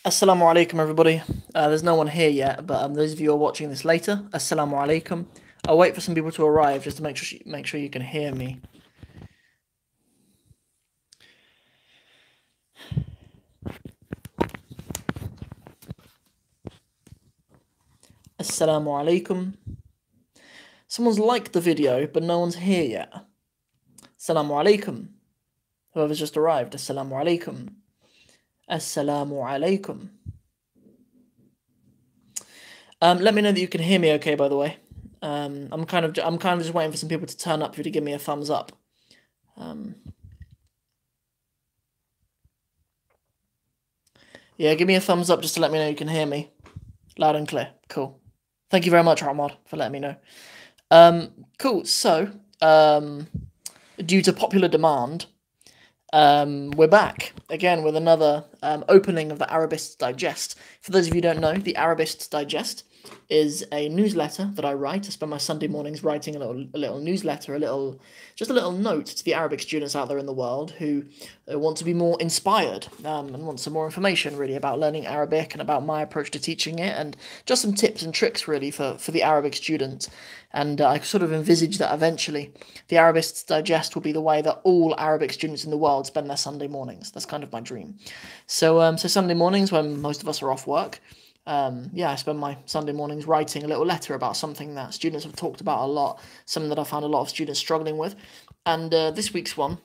Assalamu alaikum, everybody. There's no one here yet, but those of you who are watching this later, assalamu alaikum. I'll wait for some people to arrive just to make sure you can hear me. Assalamu alaikum. Someone's liked the video, but no one's here yet. Assalamu alaikum. Whoever's just arrived, assalamu alaikum. Assalamu alaikum. Let me know that you can hear me okay, by the way. I'm kind of just waiting for some people to turn up for you to give me a thumbs up. Yeah, give me a thumbs up just to let me know you can hear me. Loud and clear. Cool. Thank you very much, Ahmad, for letting me know. Cool. So, due to popular demand, we're back again with another opening of the Arabist Digest. For those of you who don't know, the Arabist Digest is a newsletter that I write. I spend my Sunday mornings writing a little newsletter, just a little note to the Arabic students out there in the world who want to be more inspired and want some more information really about learning Arabic and about my approach to teaching it, and just some tips and tricks really for the Arabic student. And I sort of envisage that eventually the Arabist Digest will be the way that all Arabic students in the world spend their Sunday mornings. That's kind of my dream. So Sunday mornings when most of us are off work, I spend my Sunday mornings writing a little letter about something that students have talked about a lot, something that I found a lot of students struggling with. And this week's one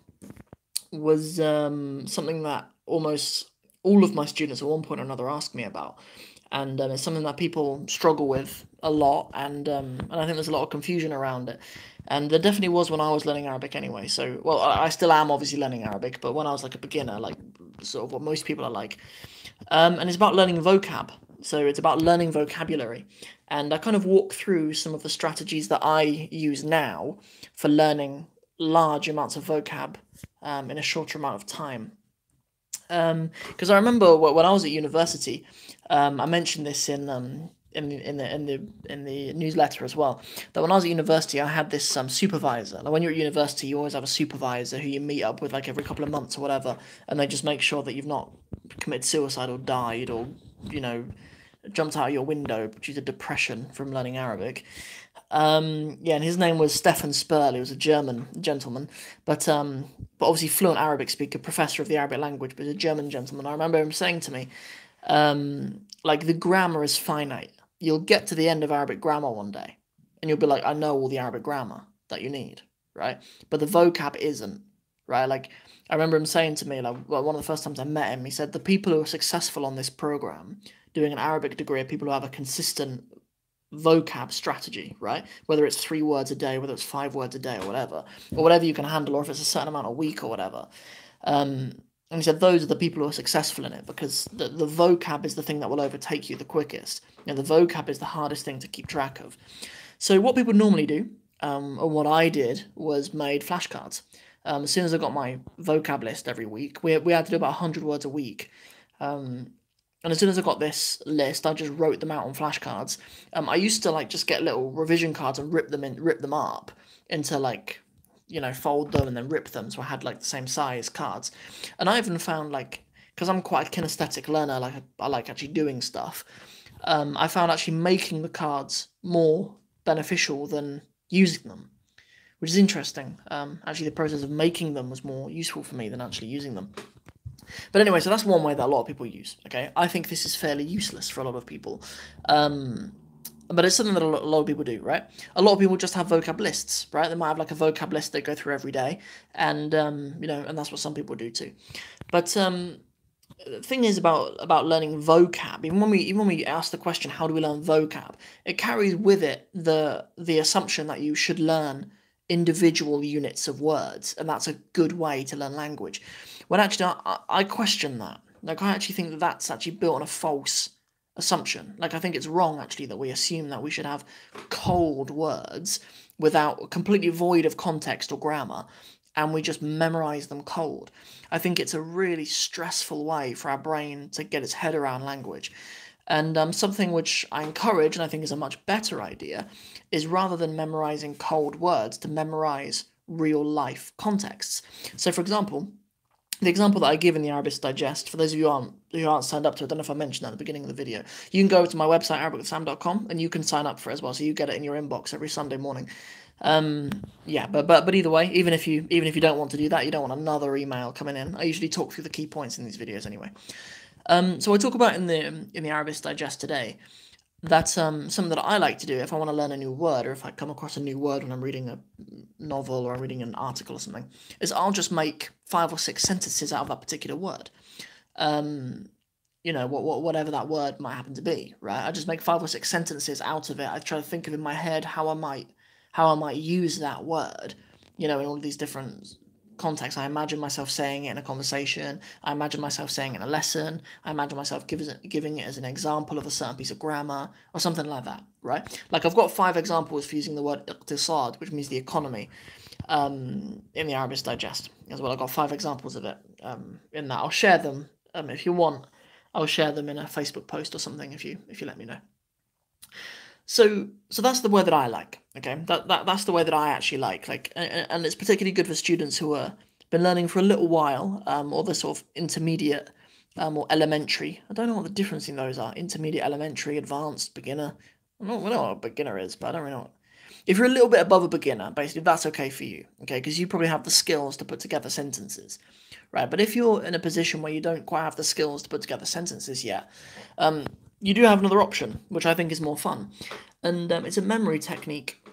was something that almost all of my students at one point or another asked me about. And it's something that people struggle with a lot, and I think there's a lot of confusion around it. And there definitely was when I was learning Arabic anyway. So, well, I still am obviously learning Arabic, but when I was like a beginner, like sort of what most people are like. And it's about learning vocab. So it's about learning vocabulary. And I kind of walk through some of the strategies that I use now for learning large amounts of vocab in a shorter amount of time. Because I remember when I was at university, I mentioned this in the newsletter as well, that when I was at university, I had this supervisor. Like when you're at university, you always have a supervisor who you meet up with like every couple of months or whatever, and they just make sure that you've not committed suicide or died or jumped out of your window due to depression from learning Arabic. And his name was Stefan Sperl. He was a German gentleman, but obviously fluent Arabic speaker, professor of the Arabic language, but a German gentleman. I remember him saying to me, like, the grammar is finite. You'll get to the end of Arabic grammar one day, and you'll be like, I know all the Arabic grammar that you need, right? But the vocab isn't, right? Like, I remember him saying to me, like, one of the first times I met him, he said, the people who are successful on this program doing an Arabic degree are people who have a consistent vocab strategy, right? Whether it's 3 words a day, whether it's 5 words a day, or whatever you can handle, or if it's a certain amount a week or whatever. And he said those are the people who are successful in it because the vocab is the thing that will overtake you the quickest. The vocab is the hardest thing to keep track of. So what people normally do, or what I did, was made flashcards. As soon as I got my vocab list every week, we had to do about 100 words a week. And as soon as I got this list, I just wrote them out on flashcards. I used to like just get little revision cards and rip them up into like, fold them and then rip them, so I had like the same size cards. And I even found like, because I'm quite a kinesthetic learner, like I like actually doing stuff. I found actually making the cards more beneficial than using them, which is interesting. Actually, the process of making them was more useful for me than actually using them. But anyway, so that's one way that a lot of people use, okay? I think this is fairly useless for a lot of people. But it's something that a lot of people do, right? A lot of people just have vocab lists, right? They might have like a vocab list they go through every day, and and that's what some people do too. But the thing is about learning vocab. Even when we ask the question, how do we learn vocab? It carries with it the assumption that you should learn individual units of words, and that's a good way to learn language. When actually, I question that. Like, I actually think that that's actually built on a false assumption. Like, I think it's wrong, actually, that we assume that we should have cold words without completely void of context or grammar, and we just memorize them cold. I think it's a really stressful way for our brain to get its head around language. And something which I encourage, and I think is a much better idea, is rather than memorizing cold words, to memorize real life contexts. So, for example, The example that I give in the Arabist Digest, for those of you who aren't signed up to it, I don't know if I mentioned that at the beginning of the video, you can go to my website, arabicwithsam.com, and you can sign up for it as well, so you get it in your inbox every Sunday morning. Yeah, but either way, even if you don't want to do that, you don't want another email coming in. I usually talk through the key points in these videos anyway. So I talk about in the Arabist Digest today that something that I like to do if I want to learn a new word, or if I come across a new word when I'm reading a novel or I'm reading an article or something, is I'll just make 5 or 6 sentences out of that particular word. You know, whatever that word might happen to be, right? I just make 5 or 6 sentences out of it. I try to think of in my head how I might use that word, you know, in all of these different contexts. I imagine myself saying it in a conversation. I imagine myself saying it in a lesson. I imagine myself giving it as an example of a certain piece of grammar or something like that, right? Like I've got 5 examples for using the word iqtisad, which means the economy, in the Arabist Digest as well. I've got 5 examples of it in that. I'll share them if you want. I'll share them in a Facebook post or something if you let me know. So that's the word that I like. Okay, that's the way that I actually like, and it's particularly good for students who are been learning for a little while, or the sort of intermediate, or elementary. I don't know what the difference in those are. Intermediate, elementary, advanced, beginner. I don't know what a beginner is, but I don't really know. If you're a little bit above a beginner, basically, that's okay for you. Okay, because you probably have the skills to put together sentences, right? But if you're in a position where you don't quite have the skills to put together sentences yet, you do have another option, which I think is more fun. And it's a memory technique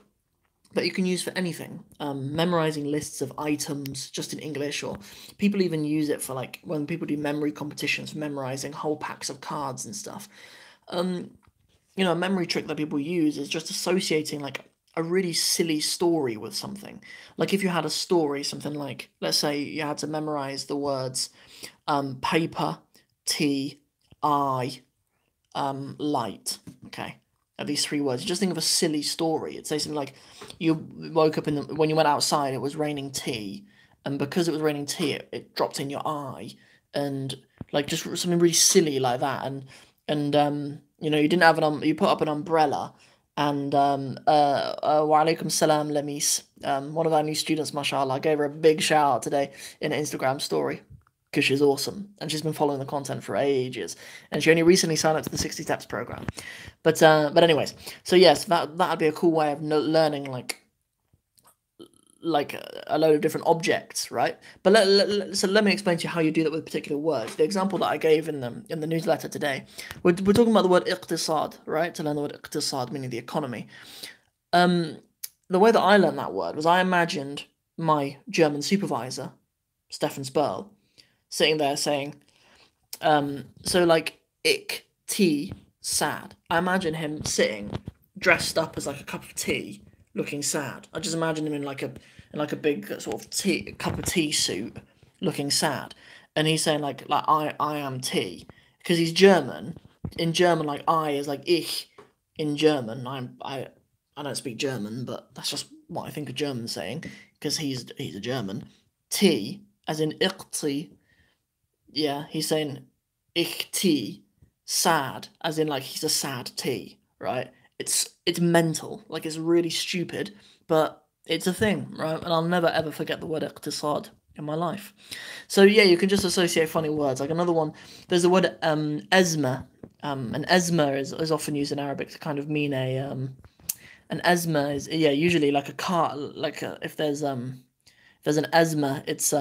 that you can use for anything. Memorizing lists of items just in English, or people even use it for like when people do memory competitions for memorizing whole packs of cards and stuff. You know, a memory trick that people use is just associating like a really silly story with something. Like if you had a story, something like, let's say you had to memorize the words paper, tea, eye, light. Okay, these 3 words. You just think of a silly story. It'd say something like, you woke up when you went outside, it was raining tea, and because it was raining tea, it dropped in your eye, and like just something really silly like that. And you know, you didn't have you put up an umbrella, and wa alaikum salam Lemis. One of our new students, mashallah, I gave her a big shout out today in an Instagram story, because she's awesome and she's been following the content for ages, and she only recently signed up to the 60 Steps program. But anyways, so yes, that'd be a cool way of learning like a load of different objects, right? But so let me explain to you how you do that with particular words. The example that I gave in the newsletter today, we're talking about the word iqtisad, right? To learn the word iqtisad, meaning the economy. The way that I learned that word was I imagined my German supervisor, Stefan Sperl, sitting there saying, so like ich, tea, sad. I imagine him sitting, dressed up as like a cup of tea, looking sad. I just imagine him in like a big sort of cup of tea suit, looking sad, and he's saying like I am tea, because he's German. In German, like I is like ich. In German, I don't speak German, but that's just what I think a German saying, because he's a German. Tea, as in ich. Yeah, he's saying ich tea, sad, as in like he's a sad tea, right? It's mental, like it's really stupid, but it's a thing, right? And I'll never ever forget the word iqtisad in my life. So yeah, you can just associate funny words. Like another one, there's the word ezma. And ezma is often used in Arabic to kind of mean an ezma is, yeah, usually like a car, like if there's an ezma, it's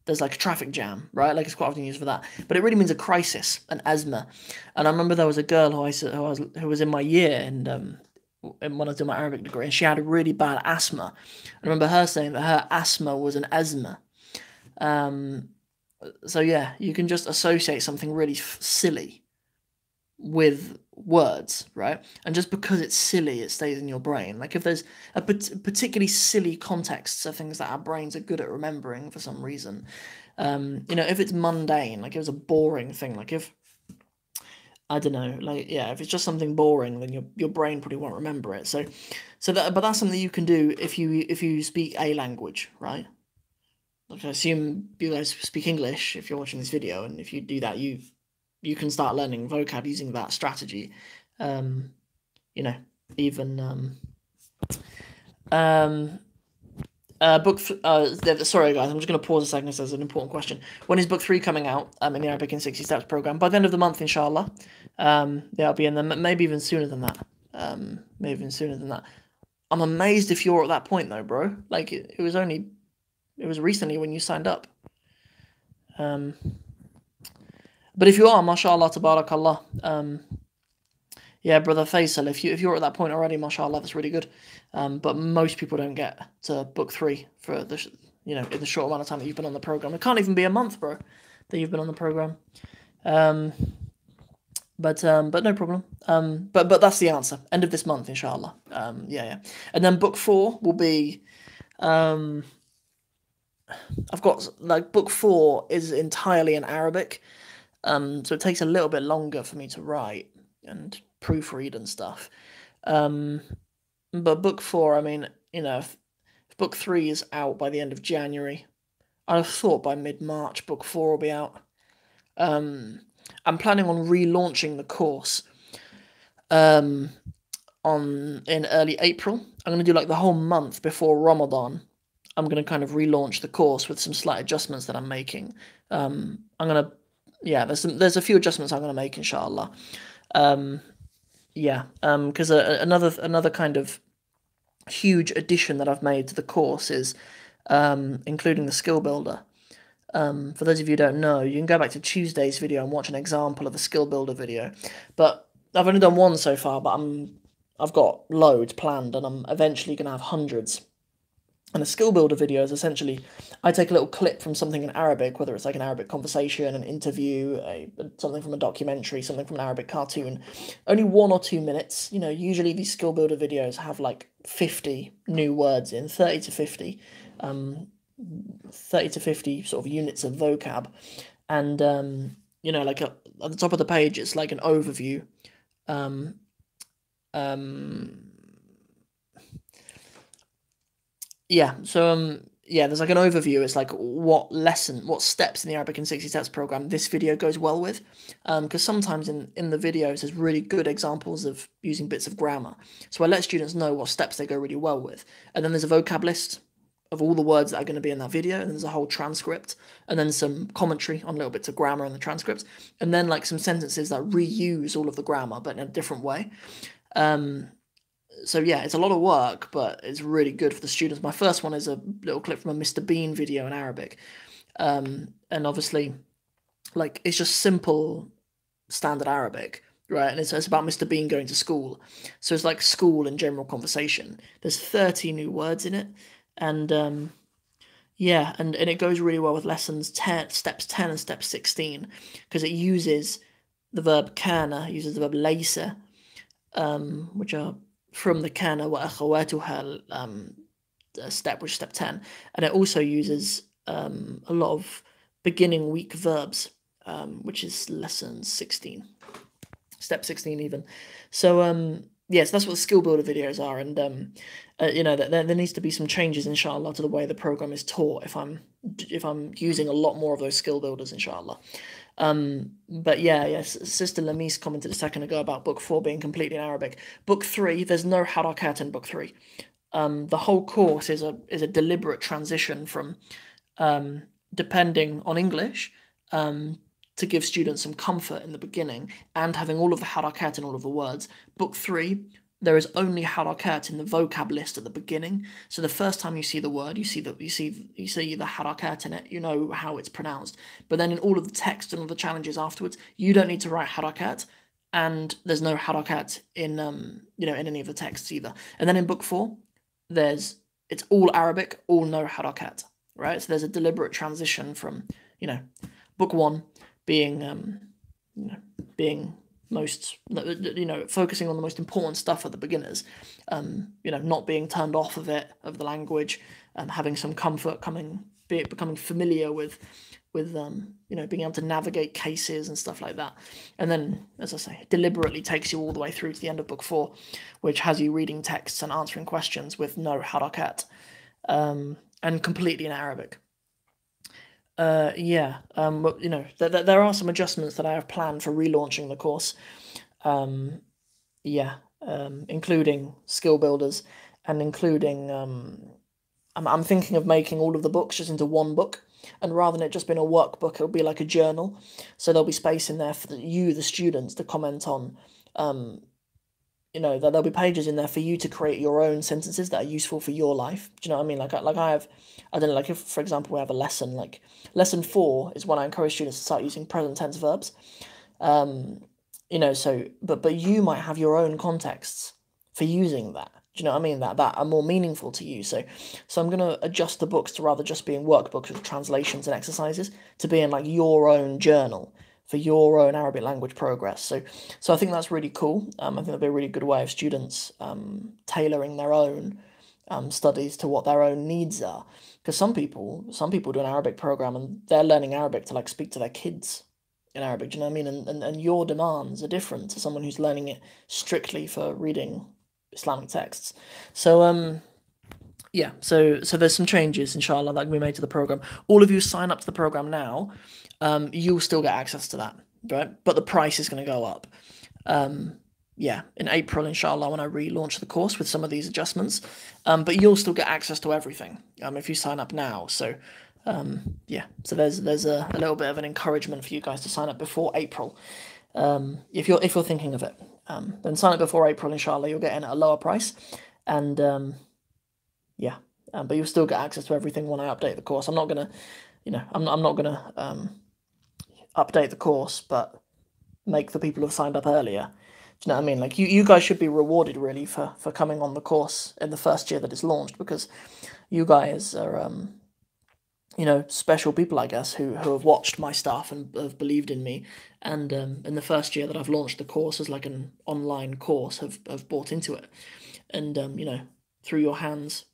there's like a traffic jam, right? Like it's quite often used for that, but it really means a crisis, an asthma. And I remember there was a girl who was in my year, and when I was doing my Arabic degree, and she had a really bad asthma. I remember her saying that her asthma was an asthma. So yeah, you can just associate something really silly with words, right? And just because it's silly, it stays in your brain. Like if there's a particularly silly contexts are things that our brains are good at remembering for some reason. You know, if it's mundane, like it was a boring thing, like if, I don't know, like, yeah, if it's just something boring, then your brain probably won't remember it. But that's something you can do if you speak a language, right? Like I assume you guys speak English if you're watching this video, and if you do that, you can start learning vocab using that strategy. You know, even Sorry guys, I'm just going to pause a second because there's an important question. When is book 3 coming out in the Arabic in 60 Steps program? By the end of the month, inshallah. Yeah, I'll be in there, maybe even sooner than that. Maybe even sooner than that. I'm amazed if you're at that point though, bro. Like, it was recently when you signed up. But if you are, mashallah, tabarakallah. Yeah, brother Faisal, if you're at that point already, mashallah, that's really good. But most people don't get to book 3 for the in the short amount of time that you've been on the program. It can't even be a month, bro, that you've been on the program. But no problem. But that's the answer. End of this month, inshallah. Yeah. And then book 4 will be. I've got book 4 is entirely in Arabic, so it takes a little bit longer for me to write and proofread and stuff. But book 4, I mean, if book 3 is out by the end of January, I'd have thought by mid-March book 4 will be out. I'm planning on relaunching the course in early April. I'm going to do the whole month before Ramadan. I'm going to kind of relaunch the course with some slight adjustments that I'm making. There's a few adjustments I'm going to make, inshallah. Because another kind of huge addition that I've made to the course is including the skill builder. For those of you who don't know, you can go back to Tuesday's video and watch an example of a skill builder video. But I've only done one so far, but I've got loads planned, and I'm eventually going to have hundreds. And a skill builder video is essentially, I take a little clip from something in Arabic, whether it's an Arabic conversation, an interview, something from a documentary, something from an Arabic cartoon. Only 1 or 2 minutes. Usually these skill builder videos have 50 new words in, 30 to 50. 30 to 50 sort of units of vocab. And, at the top of the page, it's an overview. There's an overview. It's what steps in the Arabic in 60 Steps program this video goes well with. Because sometimes in the videos there's really good examples of using bits of grammar. So I let students know what steps they go really well with. And then there's a vocab list of all the words that are going to be in that video, and there's a whole transcript, and then some commentary on little bits of grammar in the transcripts, and then some sentences that reuse all of the grammar but in a different way. So yeah, it's a lot of work, but it's really good for the students. My first one is a little clip from a Mr. Bean video in Arabic. And obviously, it's just simple, standard Arabic, right? And it's about Mr. Bean going to school. So it's school and general conversation. There's 30 new words in it. And, and it goes really well with steps 10 and step 16, because it uses the verb kana, uses the verb laysa, which are from the kana wa akhawatuha step, which is step 10, and it also uses a lot of beginning weak verbs, which is lesson 16, step 16 even. So yes, that's what the skill builder videos are, and there needs to be some changes, inshallah, to the way the program is taught if I'm using a lot more of those skill builders, inshallah. But yes, Sister Lamise commented a second ago about book 4 being completely in Arabic. Book 3, there's no harakat in book 3. The whole course is a deliberate transition from depending on English to give students some comfort in the beginning and having all of the harakat in all of the words. Book 3, there is only harakat in the vocab list at the beginning. So the first time you see the word, you see the harakat in it, you know how it's pronounced. But then in all of the text and all the challenges afterwards, you don't need to write harakat, and there's no harakat in in any of the texts either. And then in book 4, it's all Arabic, all no harakat, right? So there's a deliberate transition from book 1 being being most, focusing on the most important stuff for the beginners, not being turned off of the language, having some comfort, becoming familiar with being able to navigate cases and stuff like that. And then, as I say, deliberately takes you all the way through to the end of book 4, which has you reading texts and answering questions with no harakat, and completely in Arabic. But, there are some adjustments that I have planned for relaunching the course. Including skill builders and including I'm thinking of making all of the books just into one book, and rather than it just being a workbook, it'll be like a journal. So there'll be space in there for the students, to comment on. There'll be pages in there for you to create your own sentences that are useful for your life. Do you know what I mean? Like I have, I don't know, like if, for example, we have a lesson, like lesson 4 is when I encourage students to start using present tense verbs. But you might have your own contexts for using that. Do you know what I mean? That are more meaningful to you. So I'm gonna adjust the books to rather just being workbooks with translations and exercises to being like your own journal for your own Arabic language progress. So I think that's really cool. I think that'll be a really good way of students tailoring their own studies to what their own needs are. Because some people do an Arabic program and they're learning Arabic to like speak to their kids in Arabic. Do you know what I mean? And your demands are different to someone who's learning it strictly for reading Islamic texts. So yeah, so there's some changes, inshallah, that can be made to the program. All of you sign up to the program now, you'll still get access to that, right? But the price is going to go up. Yeah, in April, inshallah, when I relaunch the course with some of these adjustments. But you'll still get access to everything if you sign up now. So yeah, so there's a little bit of an encouragement for you guys to sign up before April. If you're thinking of it, then sign up before April, inshallah. You'll get in at a lower price, and yeah, but you'll still get access to everything when I update the course. I'm not gonna, I'm not gonna update the course, but make the people who've signed up earlier. Do you know what I mean? Like you guys should be rewarded really for coming on the course in the first year that it's launched, because you guys are special people, I guess, who have watched my stuff and have believed in me, and in the first year that I've launched the course as like an online course, have bought into it, and through your hands,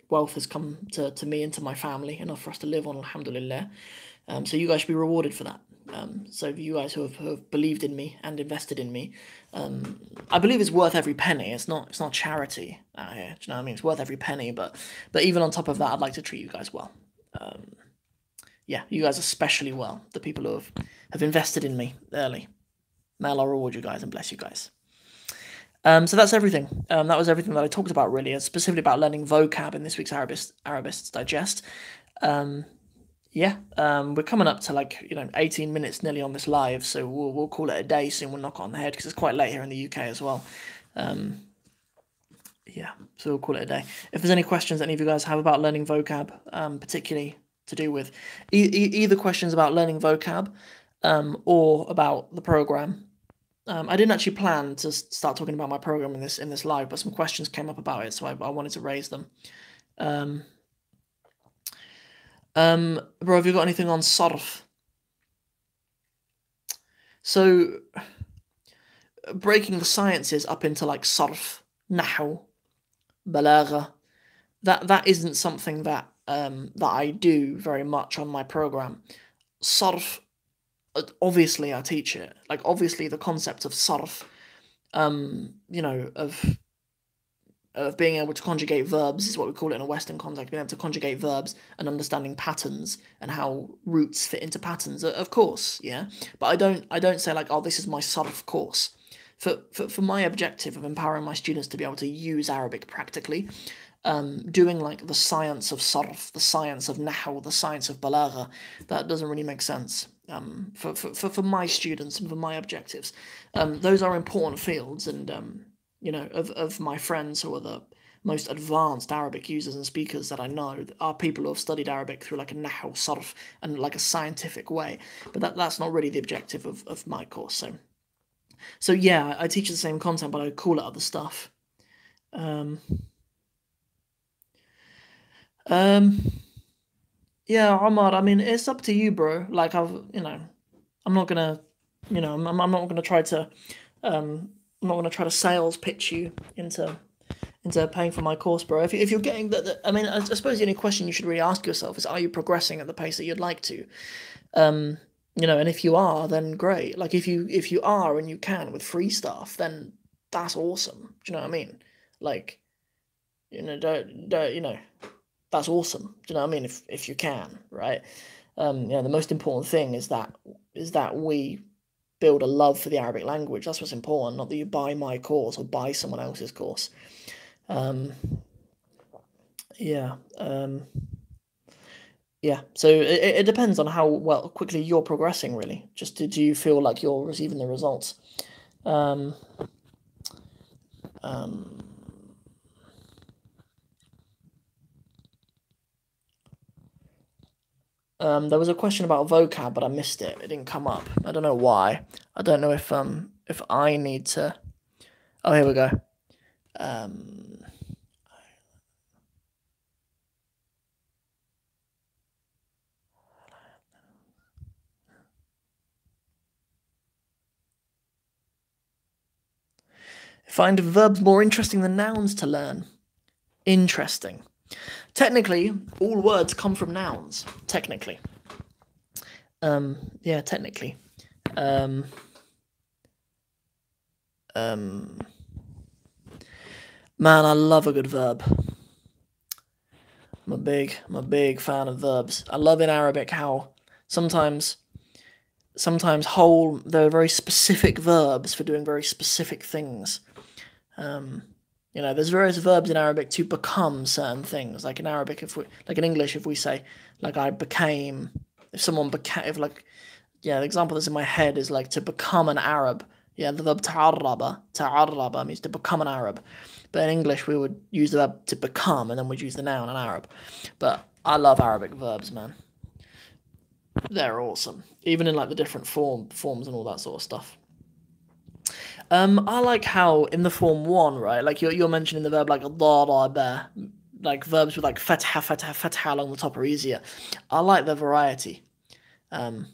wealth has come to me and to my family, enough for us to live on, alhamdulillah. So you guys should be rewarded for that. So you guys who have believed in me and invested in me, I believe it's worth every penny. It's not charity out here. Do you know what I mean? It's worth every penny, but even on top of that, I'd like to treat you guys well. Yeah, you guys especially well. The people who have invested in me early. May Allah reward you guys and bless you guys. So that's everything. That was everything that I talked about, really, specifically about learning vocab in this week's Arabist Digest. Yeah, we're coming up to 18 minutes nearly on this live, so we'll call it a day soon. We'll knock it on the head because it's quite late here in the UK as well. Yeah, so we'll call it a day. If there's any questions any of you guys have about learning vocab, particularly to do with either questions about learning vocab, or about the program. I didn't actually plan to start talking about my program in this live, but some questions came up about it, so I wanted to raise them. Bro, have you got anything on sarf? So, breaking the sciences up into like sarf, nahu, balagha, that isn't something that I do very much on my program. Sarf, obviously I teach it. Like obviously the concept of sarf, of being able to conjugate verbs is what we call it in a Western context, being able to conjugate verbs and understanding patterns and how roots fit into patterns, of course, yeah. But I don't say like, oh, this is my sarf course. For my objective of empowering my students to be able to use Arabic practically, doing like the science of sarf, the science of nahu, the science of balagha, that doesn't really make sense. For my students and for my objectives, those are important fields, and of my friends who are the most advanced Arabic users and speakers that I know are people who have studied Arabic through like a nahu, sarf, and like a scientific way. But that's not really the objective of my course. So yeah, I teach the same content, but I call it other stuff. Yeah, Omar, I mean, it's up to you, bro. Like I'm not gonna, I'm not gonna try to, I'm not gonna try to sales pitch you into paying for my course, bro. If you're getting that, I mean, I suppose the only question you should really ask yourself is, are you progressing at the pace that you'd like to? And if you are, then great. Like if you are and you can with free stuff, then that's awesome. Do you know what I mean? Like, that's awesome. Do you know what I mean? If you can, right? The most important thing is that we build a love for the Arabic language. That's what's important, not that you buy my course or buy someone else's course. Yeah. Yeah. So it depends on how well quickly you're progressing, really. Just do you feel like you're receiving the results? Um, um, there was a question about vocab, but I missed it. It didn't come up. I don't know why. I don't know if I need to. Oh, here we go. Um, find verbs more interesting than nouns to learn. Interesting. Technically, all words come from nouns. Technically. Yeah, technically. Um, um, man, I love a good verb. I'm a big fan of verbs. I love in Arabic how sometimes there are very specific verbs for doing very specific things. There's various verbs in Arabic to become certain things. Like in Arabic, like in English, if we say, like I became, if someone became, if like, yeah, the example that's in my head is like to become an Arab. Yeah, the verb ta'arraba means to become an Arab. But in English, we would use the verb to become, and then we'd use the noun an Arab. But I love Arabic verbs, man. They're awesome, even in like the different forms and all that sort of stuff. I like how in the form one, right? Like you're mentioning the verb like daraba, like verbs with like fatha along the top are easier. I like the variety. Um,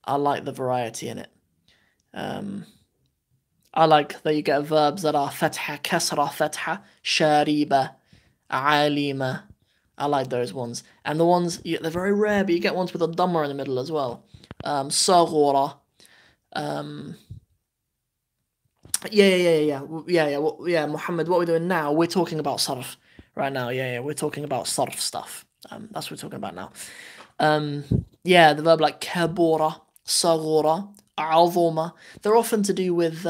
I like the variety in it. Um, I like that you get verbs that are fatha, kasra, fatha, shariba, alima. I like those ones. And the ones, they're very rare, but you get ones with a dhamma in the middle as well. Saghura. Um, Muhammad, what we're doing now, we're talking about sarf right now. Yeah, we're talking about sarf stuff. That's what we're talking about now. The verb like kabura, sagura, azuma, they're often to do with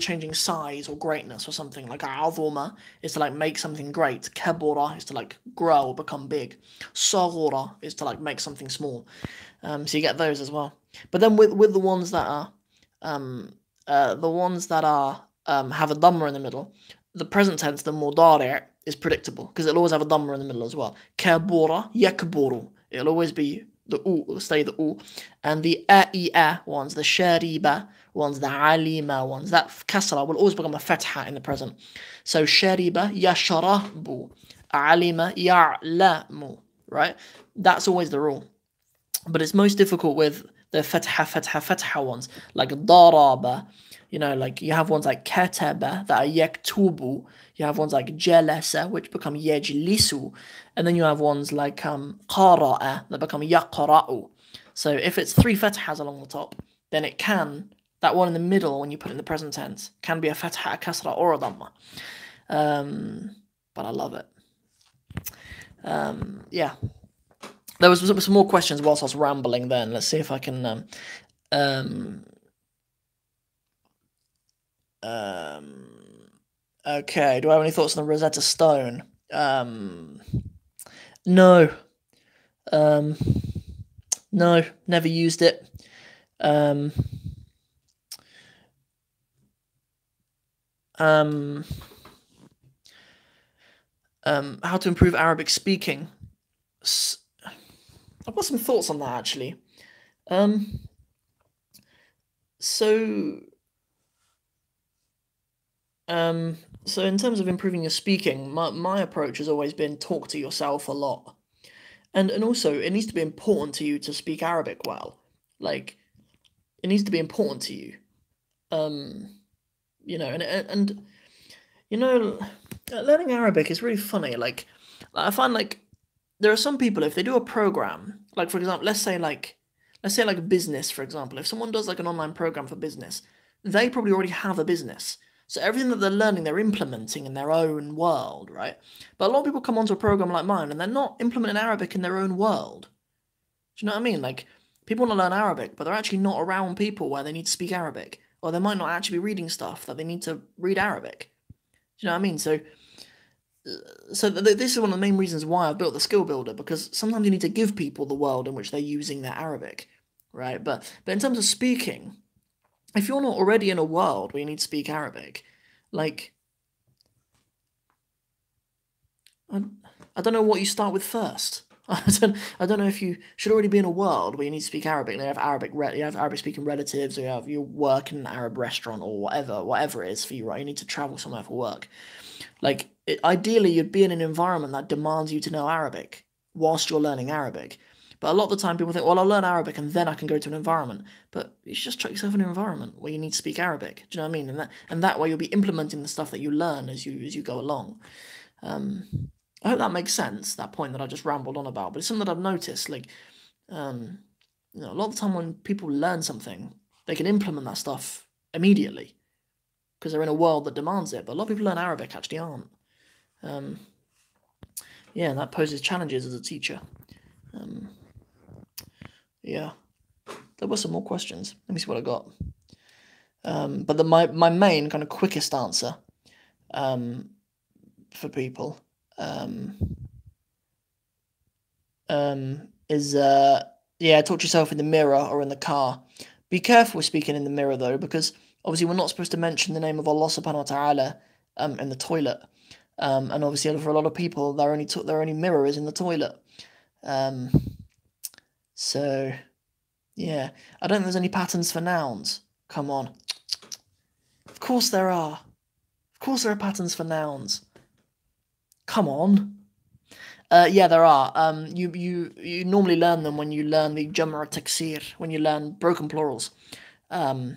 changing size or greatness or something. Like azuma is to like make something great. Kabura is to like grow or become big. Sagura is to like make something small. So you get those as well. But then with the ones that are have a dhamma in the middle, the present tense, the mudari' is predictable because it'll always have a dhamma in the middle as well. Kabura, yakburu. It'll always be the u, it'll stay the u. And the a ones, the shariba ones, the alima ones, that kasra will always become a fatha in the present. So shariba, yasharabu, alima, ya'lamu, right? That's always the rule. But it's most difficult with the fatha ones, like daraba. Like you have ones like kataba that are yaktubu. You have ones like jalasa, which become yajlisu. And then you have ones like qara'a that become yaqra'u. So if it's three fathas along the top, then that one in the middle, when you put it in the present tense, can be a fatha, a kasra, or a dhamma. But I love it. Yeah. There was some more questions whilst I was rambling then. Let's see if I can okay, do I have any thoughts on the Rosetta Stone? No. No, never used it. How to improve Arabic speaking. I've got some thoughts on that actually. So in terms of improving your speaking, my approach has always been talk to yourself a lot. And also it needs to be important to you to speak Arabic well. Like it needs to be important to you. Learning Arabic is really funny. Like I find like there are some people, if they do a program, like for example, let's say like business, for example, if someone does like an online program for business, they probably already have a business. So everything that they're learning, they're implementing in their own world, right? But a lot of people come onto a program like mine and they're not implementing Arabic in their own world. Do you know what I mean? Like people want to learn Arabic, but they're actually not around people where they need to speak Arabic, or they might not actually be reading stuff that they need to read Arabic. Do you know what I mean? So so this is one of the main reasons why I built the skill builder, because sometimes you need to give people the world in which they're using their Arabic, right? But in terms of speaking, if you're not already in a world where you need to speak Arabic, like I don't know what you start with first. I don't know if you should already be in a world where you need to speak Arabic. You have Arabic speaking relatives, or you work in an Arab restaurant, or whatever it is for you, right? You need to travel somewhere for work. Like, ideally, you'd be in an environment that demands you to know Arabic whilst you're learning Arabic. But a lot of the time, people think, well, I'll learn Arabic and then I can go to an environment. But you should just chuck yourself in an environment where you need to speak Arabic. Do you know what I mean? And that way, you'll be implementing the stuff that you learn as you go along. I hope that makes sense, that point that I just rambled on about. But it's something that I've noticed. Like, a lot of the time when people learn something, they can implement that stuff immediately because they're in a world that demands it. But a lot of people learn Arabic actually aren't. Yeah, and that poses challenges as a teacher. Yeah, there were some more questions. Let me see what I got. But my main kind of quickest answer for people is talk to yourself in the mirror or in the car. Be careful with speaking in the mirror though, because obviously we're not supposed to mention the name of Allah subhanahu wa ta'ala in the toilet. And obviously for a lot of people their only mirror is in the toilet. So yeah, I don't think there's any patterns for nouns. Come on. Of course there are. Of course there are patterns for nouns. Come on. Yeah, there are. You normally learn them when you learn the Jam'a Taksir, when you learn broken plurals. I've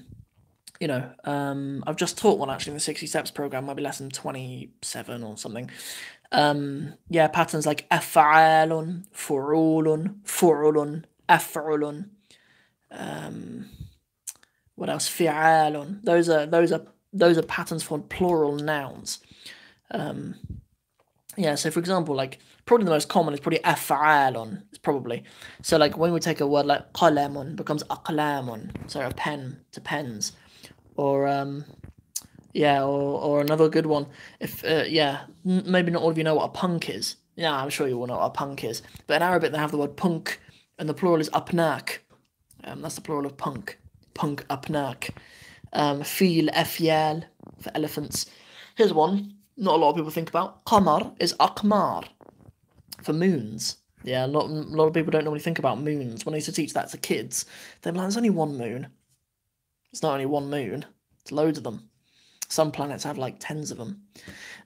just taught one actually in the 60 Steps program, maybe lesson 27 or something. Patterns like af'alun, fu'ulun, fu'ulun, af'ulun. What else? Fi'alun. Those are patterns for plural nouns. So for example, like probably the most common is probably af'alun. It's probably so like when we take a word like qalamun becomes aqlamun, so a pen to pens, or another good one. If maybe not all of you know what a punk is. Yeah, I'm sure you all know what a punk is. But in Arabic they have the word punk, and the plural is apnak. That's the plural of punk. Punk apnak. Fil afyal for elephants. Here's one. Not a lot of people think about. Qamar is aqmar for moons. Yeah, a lot of people don't normally think about moons. When I used to teach that to kids, they're like, there's only one moon. It's not only one moon. It's loads of them. Some planets have like tens of them.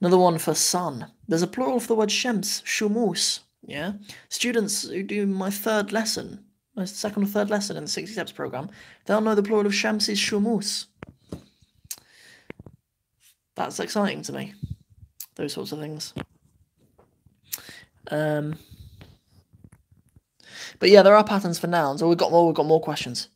Another one for sun. There's a plural for the word shems, shumus. Yeah, students who do my second or third lesson in the 60 Steps program, they'll know the plural of shems is shumus. That's exciting to me. Those sorts of things. But yeah, there are patterns for nouns. We've got more questions.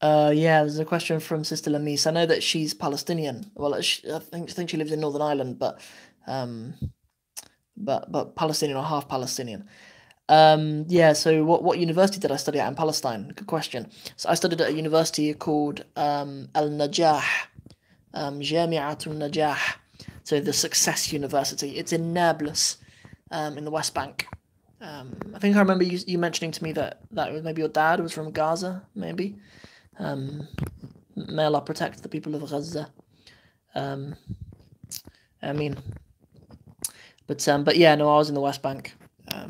There's a question from Sister Lamise. I know that she's Palestinian. Well, I think she lives in Northern Ireland, but Palestinian or half Palestinian. So what university did I study at in Palestine? Good question. So I studied at a university called Al-Najah, Jami'at al-Najah. So the Success University. It's in Nablus, in the West Bank. I think I remember you mentioning to me that was maybe your dad was from Gaza, maybe. May Allah protect the people of Gaza. I was in the West Bank. I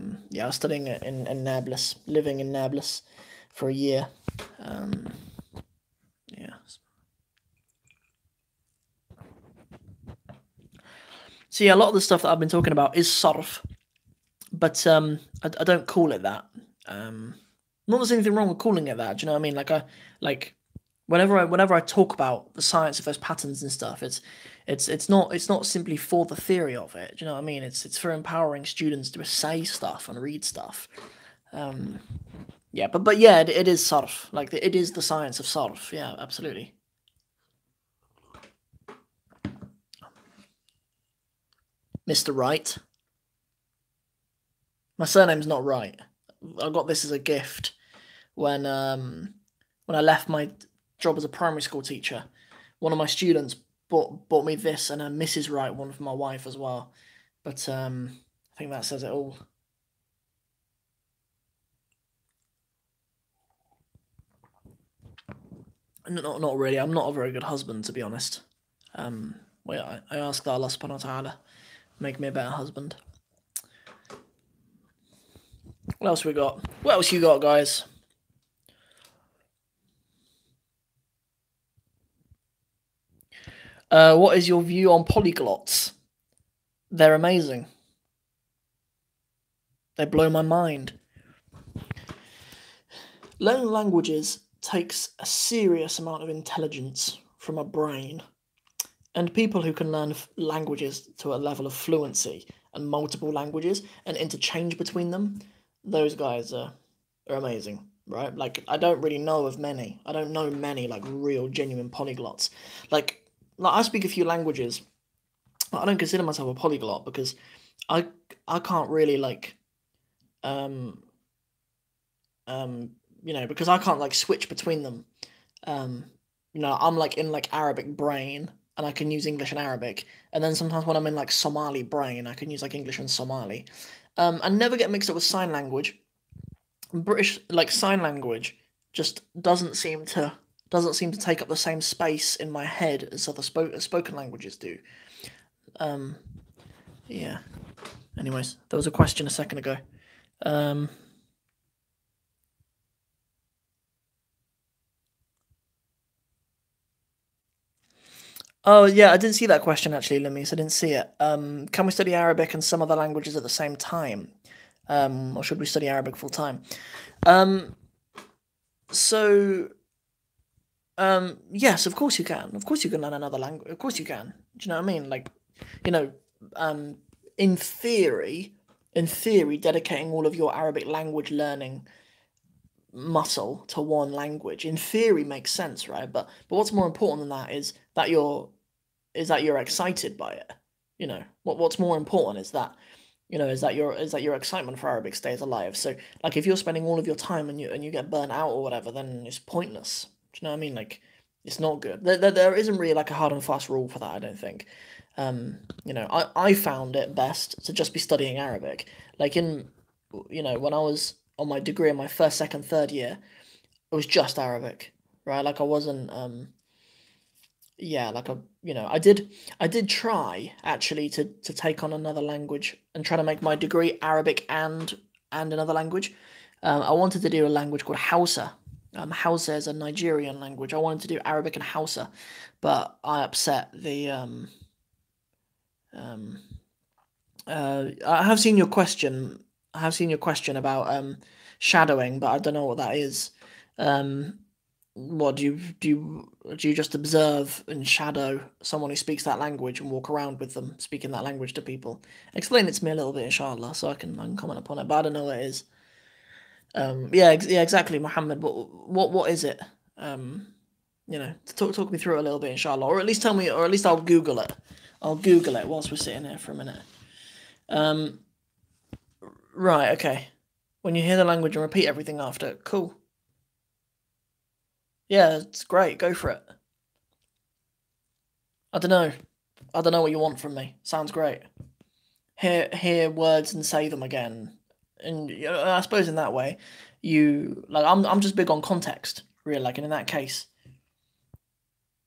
was studying in Nablus, living in Nablus for a year. So yeah, a lot of the stuff that I've been talking about is sarf, but I don't call it that. Not there's anything wrong with calling it that. Do you know what I mean? Whenever I talk about the science of those patterns and stuff, it's not simply for the theory of it. Do you know what I mean? It's for empowering students to say stuff and read stuff. It is sarf. Like it is the science of sarf. Yeah, absolutely. Mr. Wright. My surname's not Wright. I got this as a gift when I left my job as a primary school teacher. One of my students bought me this and a Mrs. Wright one for my wife as well. But I think that says it all. Not really. I'm not a very good husband, to be honest. Well, I ask that Allah subhanahu wa ta'ala make me a better husband. What else we got? What else you got, guys? What is your view on polyglots? They're amazing. They blow my mind. Learning languages takes a serious amount of intelligence from a brain. And people who can learn languages to a level of fluency and multiple languages and interchange between them, those guys are amazing, right? Like, I don't really know of many. I don't know many, like, real, genuine polyglots. Like I speak a few languages. I don't consider myself a polyglot because I can't really, like, because I can't, like, switch between them. I'm, like, in, like, Arabic brain, and I can use English and Arabic. And then sometimes when I'm in, like, Somali brain, I can use, like, English and Somali. And never get mixed up with sign language. British, like, sign language just doesn't seem to take up the same space in my head as other spoken languages do. Yeah. Anyways, there was a question a second ago. Oh, yeah, I didn't see that question, actually, Limis. I didn't see it. Can we study Arabic and some other languages at the same time? Or should we study Arabic full time? Yes, of course you can. Of course you can learn another language. Of course you can. Do you know what I mean? Like, in theory, dedicating all of your Arabic language learning muscle to one language in theory makes sense, right? But what's more important than that is that you're excited by it. What's more important is that your excitement for Arabic stays alive. So, like, if you're spending all of your time and you get burnt out or whatever, then it's pointless. Do you know what I mean? Like, it's not good. There isn't really, like, a hard and fast rule for that, I don't think. I found it best to just be studying Arabic. Like, when I was on my degree in my first, second, third year, it was just Arabic, right? Like, I wasn't I did try actually to take on another language and try to make my degree Arabic and another language. I wanted to do a language called Hausa. Hausa is a Nigerian language. I wanted to do Arabic and Hausa, but I upset the I have seen your question. I have seen your question about shadowing, but I don't know what that is. What do you just observe and shadow someone who speaks that language and walk around with them speaking that language to people? Explain it to me a little bit, inshallah, so I can comment upon it. But I don't know what it is. Yeah, exactly, Muhammad. What is it? Talk me through it a little bit, inshallah, or at least tell me, or at least I'll Google it. I'll Google it whilst we're sitting here for a minute. Right, okay. When you hear the language and repeat everything after, cool. Yeah, it's great. Go for it. I don't know. I don't know what you want from me. Sounds great. Hear words and say them again, and I suppose in that way, I'm just big on context, really. Like, and in that case,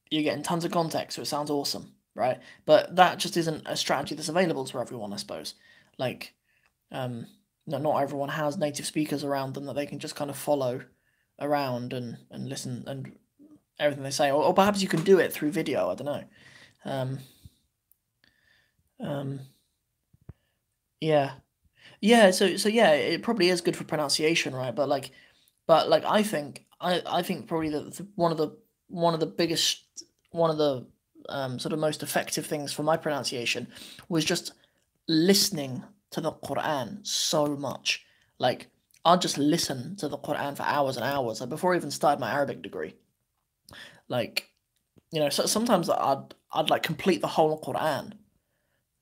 you're getting tons of context, so it sounds awesome, right? But that just isn't a strategy that's available to everyone, I suppose. Like, not everyone has native speakers around them that they can just kind of follow around and listen and everything they say, or perhaps you can do it through video. I don't know. Yeah. So yeah, it probably is good for pronunciation, right? But I think probably one of the biggest, one of the sort of most effective things for my pronunciation was just listening to the Quran so much. Like, I'd just listen to the Quran for hours and hours, like, before I even started my Arabic degree. Like, so sometimes I'd like complete the whole Quran,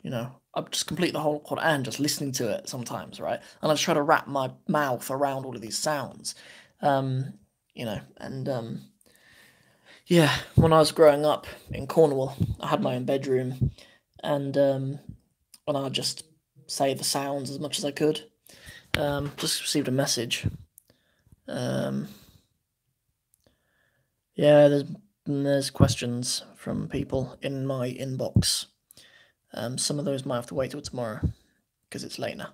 I just complete the whole Quran just listening to it sometimes, right? And I just try to wrap my mouth around all of these sounds, um, and yeah. When I was growing up in Cornwall, I had my own bedroom, and I'd just say the sounds as much as I could. Just received a message. Um, yeah, there's questions from people in my inbox. Some of those might have to wait till tomorrow because it's late now.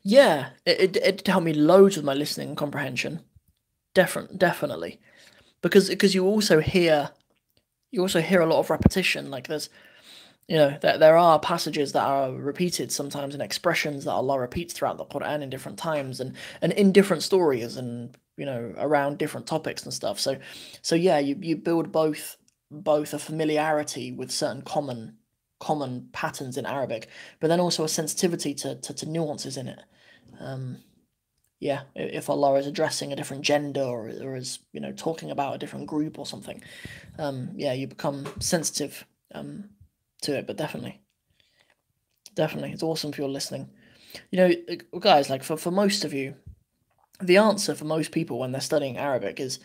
Yeah, it helped me loads with my listening and comprehension. Definitely, because you also hear a lot of repetition. Like there are passages that are repeated sometimes, and expressions that Allah repeats throughout the Quran in different times and in different stories, and around different topics and stuff. So yeah, you build both a familiarity with certain common patterns in Arabic, but then also a sensitivity to nuances in it. Um, yeah, if Allah is addressing a different gender, or is talking about a different group or something, yeah, you become sensitive to it. But definitely, it's awesome for your listening. Guys, like for most of you, the answer for most people when they're studying Arabic is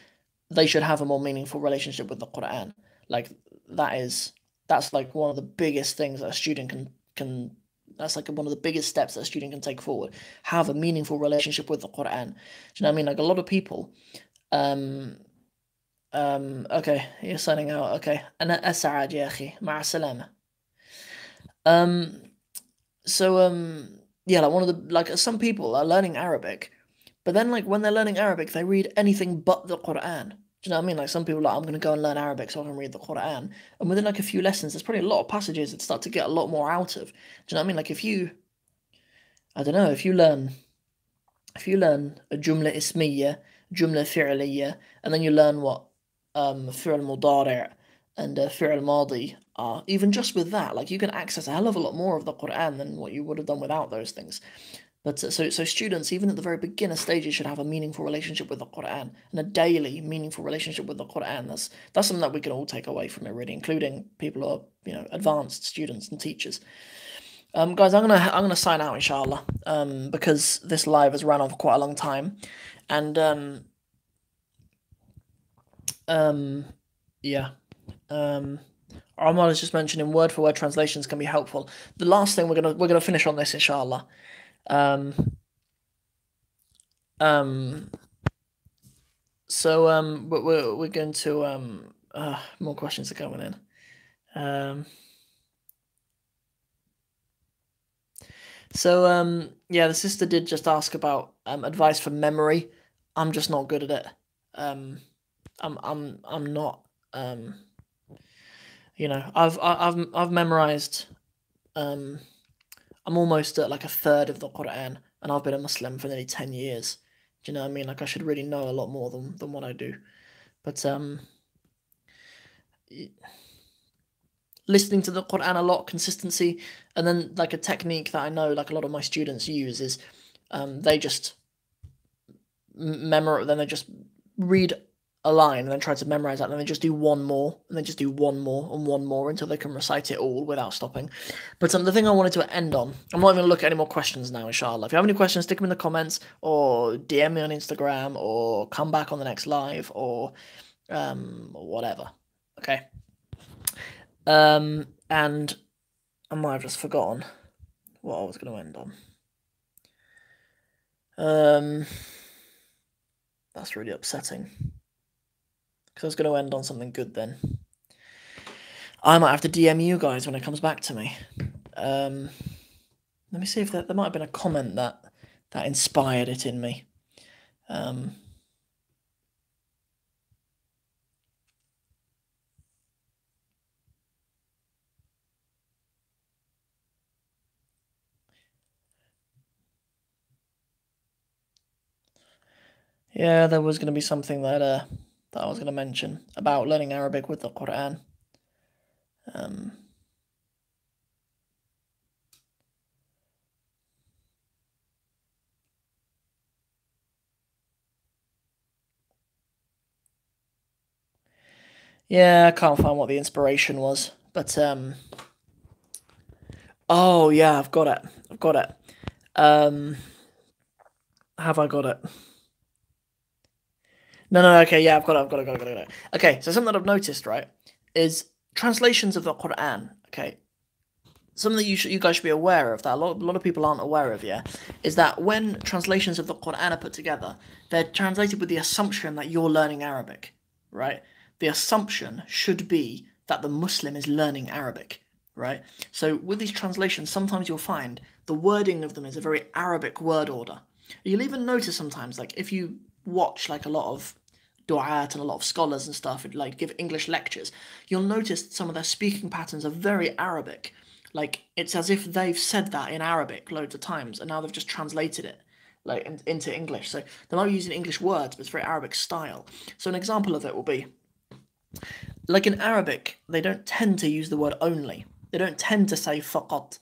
they should have a more meaningful relationship with the Quran. Like that is that's like one of the biggest things that a student can that's like one of the biggest steps that a student can take forward. Have a meaningful relationship with the Quran. Do you know what I mean? Like a lot of people, um, okay, you're signing out. Okay. أنا أسعد يا أخي مع السلامة. Um, yeah, like one of the like some people are learning Arabic, but then like when they're learning Arabic, they read anything but the Quran. Do you know what I mean? Like some people are like, I'm gonna go and learn Arabic so I can read the Quran. And within like a few lessons, there's probably a lot of passages that start to get a lot more out of. Do you know what I mean? Like I don't know, if you learn a jumla ismiya, jumla fi'liya, and then you learn what fi'l mudari' and fi'l madi are, even just with that, like you can access a hell of a lot more of the Quran than what you would have done without those things. But so students, even at the very beginner stages, should have a meaningful relationship with the Quran, and a daily meaningful relationship with the Quran. That's something that we can all take away from it, really, including people who are advanced students and teachers. Guys, I'm gonna sign out, inshallah, because this live has run on for quite a long time, and um, yeah, Omar is just mentioning word for word translations can be helpful. The last thing we're gonna finish on this, inshallah. Um, um, we're going to more questions are coming in. Yeah, the sister did just ask about advice for memory. I'm just not good at it. I'm not. I've memorized. I'm almost at like a third of the Quran, and I've been a Muslim for nearly 10 years. Do you know what I mean? Like I should really know a lot more than what I do. But listening to the Quran a lot, consistency, and then like a technique that I know like a lot of my students use is they just then they just read a line and then try to memorize that, and then they just do one more, and then just do one more and one more until they can recite it all without stopping. But the thing I wanted to end on, I'm not even going to look at any more questions now, inshallah. If you have any questions, stick them in the comments, or DM me on Instagram, or come back on the next live, or whatever. Okay. And I might have just forgotten what I was going to end on. That's really upsetting, because I was going to end on something good then. I might have to DM you guys when it comes back to me. Let me see if there might have been a comment that inspired it in me. Yeah, there was going to be something that I was going to mention about learning Arabic with the Quran. Yeah, I can't find what the inspiration was, but oh yeah, I've got it. I've got it. Um, have I got it? No. Okay, yeah, I've got it. I've got it. Got it. Got it. Got it. Okay, so something that I've noticed, right, is translations of the Quran. Okay, something that you guys should be aware of that a lot of people aren't aware of, yeah, is that when translations of the Quran are put together, they're translated with the assumption that you're learning Arabic, right? The assumption should be that the Muslim is learning Arabic, right? So with these translations, sometimes you'll find the wording of them is a very Arabic word order. You'll even notice sometimes, like if you watch like a lot of du'at and a lot of scholars and stuff, and like give English lectures, you'll notice some of their speaking patterns are very Arabic. Like it's as if they've said that in Arabic loads of times, and now they've just translated it like into English. So they're not using English words, but it's very Arabic style. So an example of it will be like in Arabic, they don't tend to use the word only. They don't tend to say faqat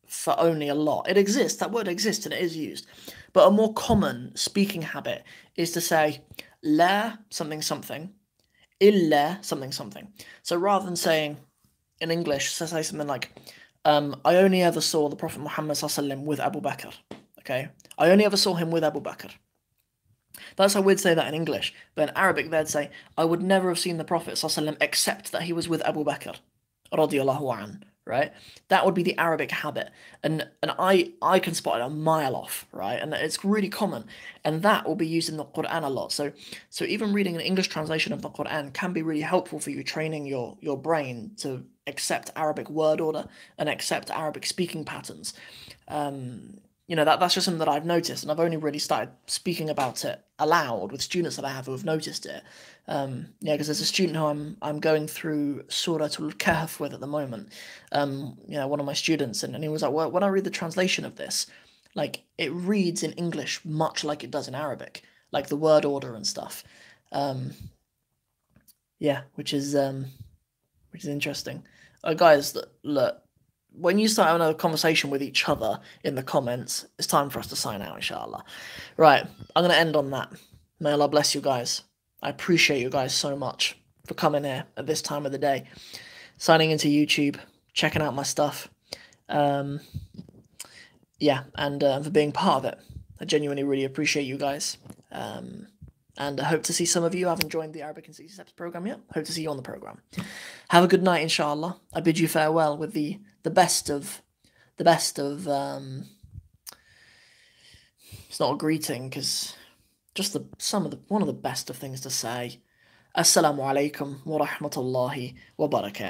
for only a lot. It exists, that word exists and it is used. But a more common speaking habit is to say la something something, illa something something. So rather than saying in English, so say something like, I only ever saw the Prophet Muhammad sallallahu with Abu Bakr. Okay, I only ever saw him with Abu Bakr. That's how we'd say that in English. But in Arabic, they'd say, I would never have seen the Prophet sallallahu except that he was with Abu Bakr, radiyallahu an. Right, that would be the Arabic habit, and I can spot it a mile off, right, and it's really common, and that will be used in the Quran a lot. So even reading an English translation of the Quran can be really helpful for you training your brain to accept Arabic word order and accept Arabic speaking patterns. That's just something that I've noticed, and I've only really started speaking about it aloud with students that I have who have noticed it. Because there's a student who I'm going through Surah Al-Kahf with at the moment. One of my students, and he was like, well, when I read the translation of this, like it reads in English much like it does in Arabic, like the word order and stuff. Which is interesting. Guys, look, when you start having a conversation with each other in the comments, it's time for us to sign out, inshallah. Right, I'm going to end on that. May Allah bless you guys. I appreciate you guys so much for coming here at this time of the day, signing into YouTube, checking out my stuff. And for being part of it. I genuinely really appreciate you guys. And I hope to see some of you. I haven't joined the Arabic in 60 Steps program yet. Hope to see you on the program. Have a good night, inshallah. I bid you farewell with the best of it's not a greeting because just one of the best of things to say. Assalamu alaikum wa rahmatullahi wa barakatuh.